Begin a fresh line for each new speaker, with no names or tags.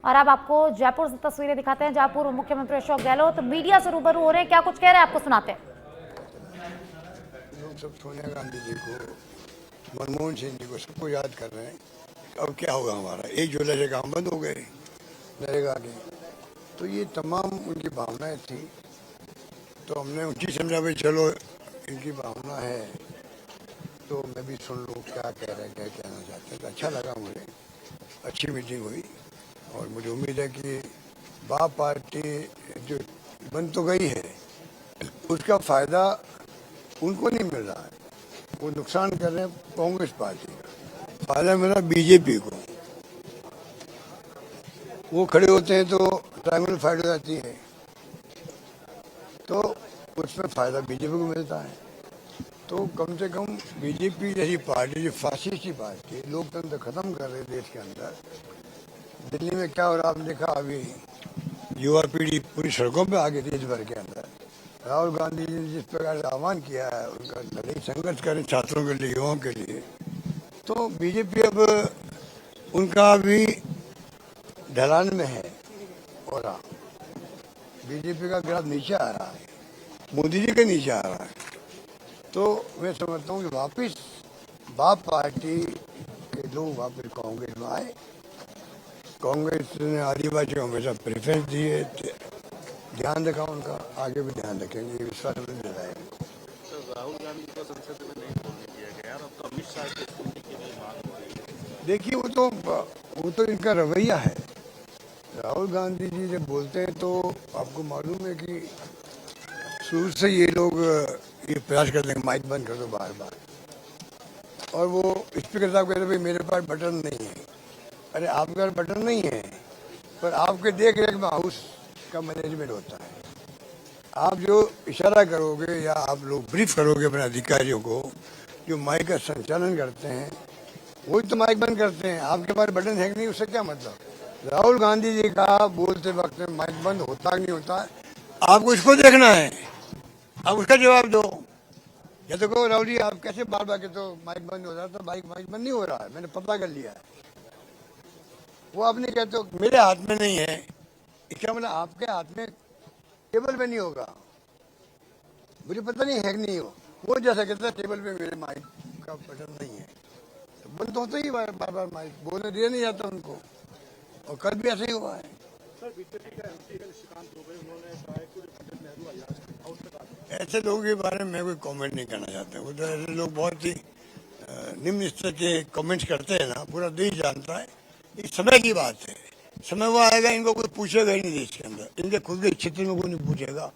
और अब आपको जयपुर से तस्वीरें दिखाते हैं, जहां पूर्व मुख्यमंत्री अशोक गहलोत मीडिया से रूबरू हो रहे हैं। क्या कुछ कह रहे हैं, आपको सुनाते हैं।
लोग सब सोनिया गांधी जी को, मनमोहन सिंह जी को, सबको याद कर रहे हैं। अब क्या होगा हमारा, 1 जुलाई से काम बंद हो गए नरेगा के। तो ये तमाम उनकी भावनाएं थी। तो हमने उनकी समझा भाई चलो इनकी भावना है तो मैं भी सुन लूँ क्या कह रहे हैं, क्या कहना चाहते हैं। तो अच्छा लगा मुझे, अच्छी मीटिंग हुई और मुझे उम्मीद है कि बाप पार्टी जो बन तो गई है उसका फायदा उनको नहीं मिल रहा है, वो नुकसान कर रहे हैं कांग्रेस पार्टी का। फायदा मिल रहा बीजेपी को। वो खड़े होते हैं तो ट्रायंगल फाइट हो जाती है, तो उसमें फायदा बीजेपी को मिलता है। तो कम से कम बीजेपी जैसी पार्टी जो फासिस्टी पार्टी है, लोकतंत्र खत्म कर रही है देश के अंदर। दिल्ली में क्या हो रहा आपने देखा, अभी युवा पीढ़ी पूरी सड़कों पे आ गई देश भर के अंदर। राहुल गांधी जी ने जिस प्रकार से आह्वान किया है उनका लड़ाई संघर्ष करें छात्रों के लिए, युवाओं के लिए, तो बीजेपी अब उनका भी ढलान में है। और बीजेपी का ग्राफ नीचे आ रहा है, मोदी जी के नीचे आ रहा है। तो मैं समझता हूँ कि वापस बाप पार्टी के लोग वापस कांग्रेस में आए। कांग्रेस ने आदिवासियों को हमेशा प्रेफरेंस दी है, ध्यान रखा उनका, आगे भी ध्यान रखेंगे, ये विश्वास हमें दिलाएगा।
राहुल गांधी को संसद में नहीं बोलने दिया गया और अब तो अमित शाह के इस्तीफे की भी मांग हो रही है।
देखिए वो तो इनका रवैया है। राहुल गांधी जी जब बोलते हैं तो आपको मालूम है कि शुरू से ये लोग ये प्रयास करते हैं माइक बंद कर दो बार बार। और वो स्पीकर साहब कहते भाई मेरे पास बटन नहीं है। अरे आपके पास बटन नहीं है, पर आपके देख रेख में हाउस का मैनेजमेंट होता है। आप जो इशारा करोगे या आप लोग ब्रीफ करोगे अपने अधिकारियों को जो माइक का संचालन करते हैं, वही तो माइक बंद करते हैं। आपके पास बटन है कि नहीं, उससे क्या मतलब। राहुल गांधी जी का बोलते वक्त माइक बंद होता कि नहीं होता, आपको इसको देखना है, आप उसका जवाब दो। या तो कहो राहुल जी आप कैसे बार बार कहते हो माइक बंद हो रहा है, तो माइक बंद नहीं हो रहा है, मैंने पता कर लिया है। वो आप नहीं कहते हो मेरे हाथ में नहीं है, इसका मतलब आपके हाथ में टेबल पे नहीं होगा, मुझे पता नहीं है कि नहीं हो। वो जैसा कहता है टेबल पे मेरे माइक का बटन नहीं है, तो बंद तो होता ही बार बार माइक बोलने दिया नहीं जाता उनको। और कल भी ऐसे ही हुआ है। ऐसे लोगों के बारे में मैं कोई कमेंट नहीं करना चाहता। वो तो ऐसे लोग बहुत ही निम्न स्तर के कमेंट्स करते हैं ना, पूरा देश जानता है। ये समय की बात है, समय वो आएगा इनको कोई पूछेगा ही नहीं देश के अंदर, इनके खुद के क्षेत्र में कोई नहीं पूछेगा।